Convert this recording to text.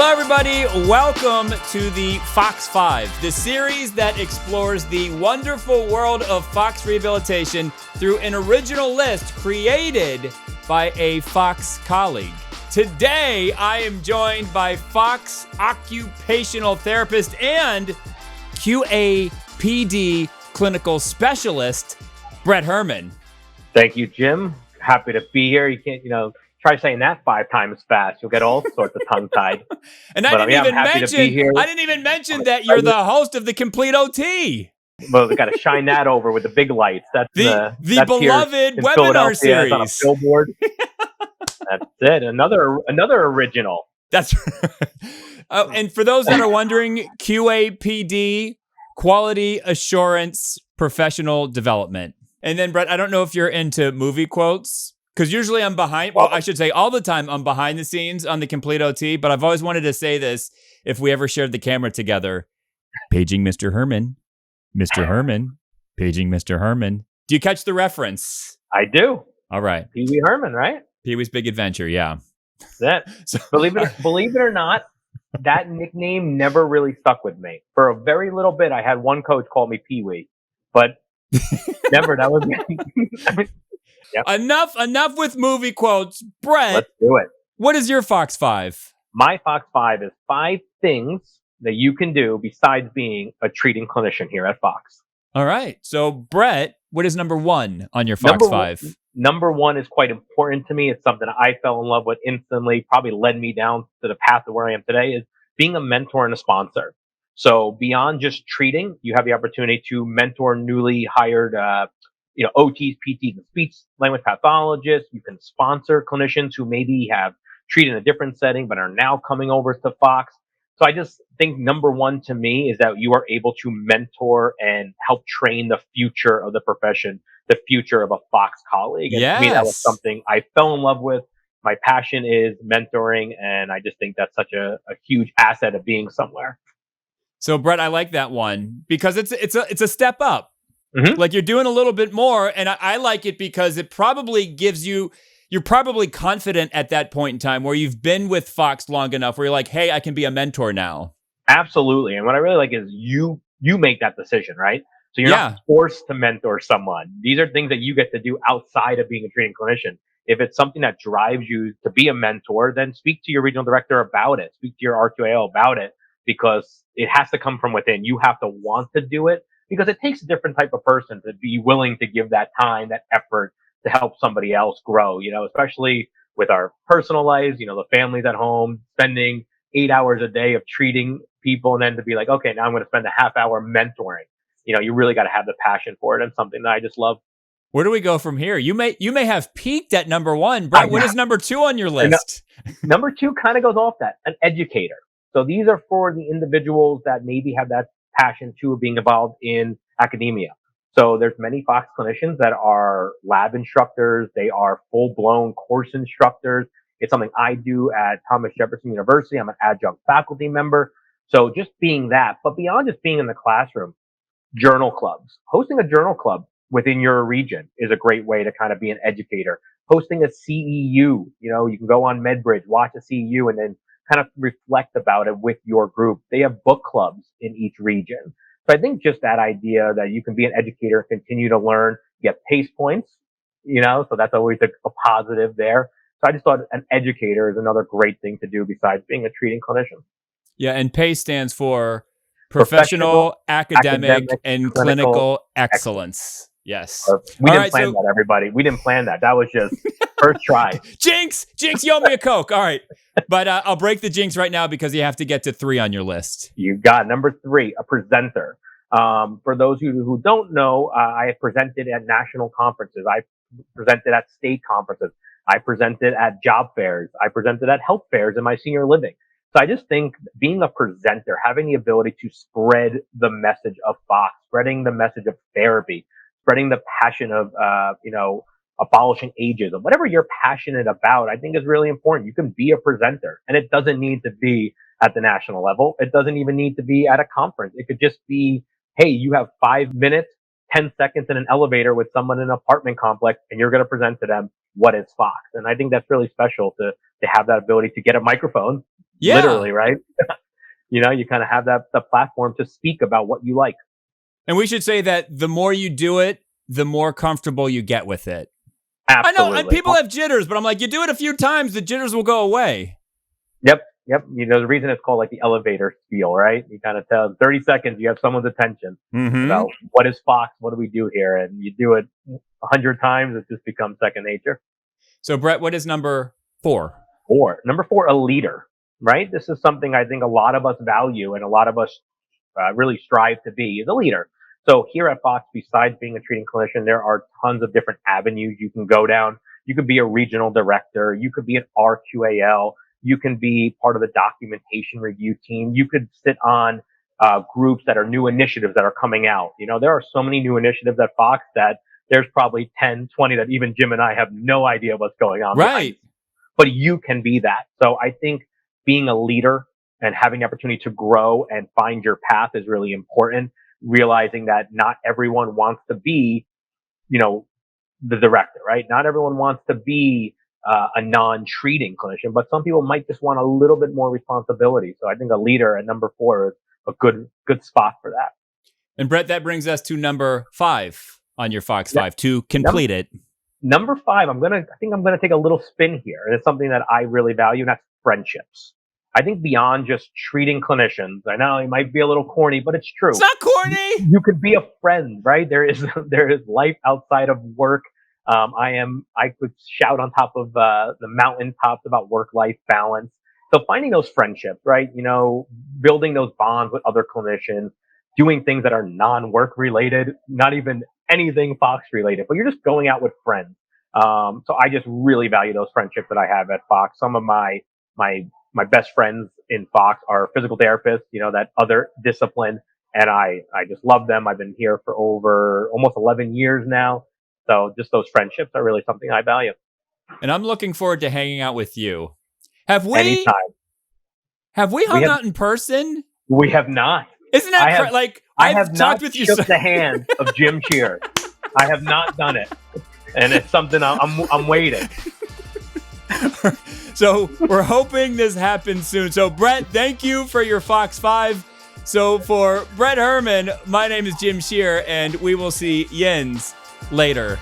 Hello, everybody. Welcome to the Fox 5, the series that explores the wonderful world of Fox Rehabilitation through an original list created by a Fox colleague. Today, I am joined by Fox occupational therapist and QAPD clinical specialist, Brett Herman. Thank you, Jim. Happy to be here. You can't, try saying that 5 times fast. You'll get all sorts of tongue-tied. And I didn't even mention that you're the host of the Complete OT. Well, we got to shine that over with the big lights. That's the beloved webinar series on a billboard. That's it. Another original. That's and for those that are wondering, QAPD, Quality Assurance Professional Development. And then, Brett, I don't know if you're into movie quotes, because usually I'm behind, well, I should say all the time I'm behind the scenes on the Complete OT, but I've always wanted to say this if we ever shared the camera together. Paging Mr. Herman. Mr. Herman. Paging Mr. Herman. Do you catch the reference? I do. All right. Pee Wee Herman, right? Pee-wee's Big Adventure, yeah. That. So, believe it or not, that nickname never really stuck with me. For a very little bit, I had one coach call me Pee Wee, but never. That was me. Yep. Enough with movie quotes. Brett, let's do it. What is your Fox 5? My Fox 5 is 5 things that you can do besides being a treating clinician here at Fox. All right. So, Brett, what is number 1 on your Fox 5? Number 1 is quite important to me. It's something I fell in love with instantly, probably led me down to the path of where I am today, is being a mentor and a sponsor. So beyond just treating, you have the opportunity to mentor newly hired OTs, PTs, and speech language pathologists. You can sponsor clinicians who maybe have treated in a different setting but are now coming over to Fox. So I just think number 1 to me is that you are able to mentor and help train the future of the profession, the future of a Fox colleague. And yes. To me, that was something I fell in love with. My passion is mentoring, and I just think that's such a huge asset of being somewhere. So, Brett, I like that one because it's a step up. Mm-hmm. Like you're doing a little bit more, and I like it because it probably gives you're probably confident at that point in time where you've been with Fox long enough where you're like, hey, I can be a mentor now. Absolutely. And what I really like is you make that decision, right? So you're not forced to mentor someone. These are things that you get to do outside of being a treating clinician. If it's something that drives you to be a mentor, then speak to your regional director about it. Speak to your RQAO about it, because it has to come from within. You have to want to do it, because it takes a different type of person to be willing to give that time, that effort to help somebody else grow, especially with our personal lives, the families at home, spending 8 hours a day of treating people, and then to be like, okay, now I'm going to spend a half hour mentoring. You really got to have the passion for it, and something that I just love. Where do we go from here? You may have peaked at number 1. Brett, what is number 2 on your list? Number 2 kind of goes off that, an educator. So these are for the individuals that maybe have that passion too of being involved in academia. So there's many Fox clinicians that are lab instructors. They are full-blown course instructors. It's something I do at Thomas Jefferson University. I'm an adjunct faculty member. So just being that, but beyond just being in the classroom, journal clubs. Hosting a journal club within your region is a great way to kind of be an educator. Hosting a CEU, you can go on MedBridge, watch a CEU, and then kind of reflect about it with your group. They have book clubs in each region. So I think just that idea that you can be an educator, continue to learn, get PACE points, so that's always a positive there. So I just thought an educator is another great thing to do besides being a treating clinician. Yeah, and PACE stands for Professional, Academic, and Clinical Excellence. Yes. We didn't plan that, everybody. We didn't plan that. That was just first try. Jinx, you owe me a Coke. All right. But I'll break the jinx right now because you have to get to 3 on your list. You got number 3, a presenter. For those who don't know, I have presented at national conferences. I presented at state conferences. I presented at job fairs. I presented at health fairs in my senior living. So I just think being a presenter, having the ability to spread the message of Fox, spreading the message of therapy, spreading the passion of, abolishing ageism, whatever you're passionate about, I think is really important. You can be a presenter, and it doesn't need to be at the national level. It doesn't even need to be at a conference. It could just be, hey, you have 5 minutes, 10 seconds in an elevator with someone in an apartment complex, and you're going to present to them what is Fox. And I think that's really special to have that ability to get a microphone, Yeah. literally, right? You kind of have the platform to speak about what you like. And we should say that the more you do it, the more comfortable you get with it. Absolutely. I know, and people have jitters, but I'm like, you do it a few times, the jitters will go away. Yep. The reason it's called like the elevator spiel, right? You kind of tell in 30 seconds, you have someone's attention about what is Fox, what do we do here? And you do it 100 times, it just becomes second nature. So Brett, what is number 4? Number 4, a leader, right? This is something I think a lot of us value and a lot of us really strive to be, is a leader. So here at Fox, besides being a treating clinician, there are tons of different avenues you can go down. You could be a regional director. You could be an RQAL. You can be part of the documentation review team. You could sit on groups that are new initiatives that are coming out. There are so many new initiatives at Fox that there's probably 10, 20 that even Jim and I have no idea what's going on. Right. But you can be that. So I think being a leader and having the opportunity to grow and find your path is really important. Realizing that not everyone wants to be, the director, right? Not everyone wants to be a non-treating clinician, but some people might just want a little bit more responsibility. So I think a leader at number 4 is a good spot for that. And Brett, that brings us to number 5 on your Fox 5 to complete it. Number 5, I think I'm gonna take a little spin here. And it's something that I really value, and that's friendships. I think beyond just treating clinicians, I know it might be a little corny, but it's true. It's not corny. You could be a friend, right? There is life outside of work. I could shout on top of the mountaintops about work-life balance. So finding those friendships, right? Building those bonds with other clinicians, doing things that are non-work related, not even anything Fox related, but you're just going out with friends. So I just really value those friendships that I have at Fox. Some of my best friends in Fox are physical therapists, that other discipline. And I just love them. I've been here for over almost 11 years now. So just those friendships are really something I value. And I'm looking forward to hanging out with you. Anytime. Have we hung out in person? We have not. Isn't that I have not shook the hand of Jim Shear. I have not done it. And it's something I'm waiting. So we're hoping this happens soon. So Brett, thank you for your Fox 5. So for Brett Herman, my name is Jim Shear, and we will see Jens later.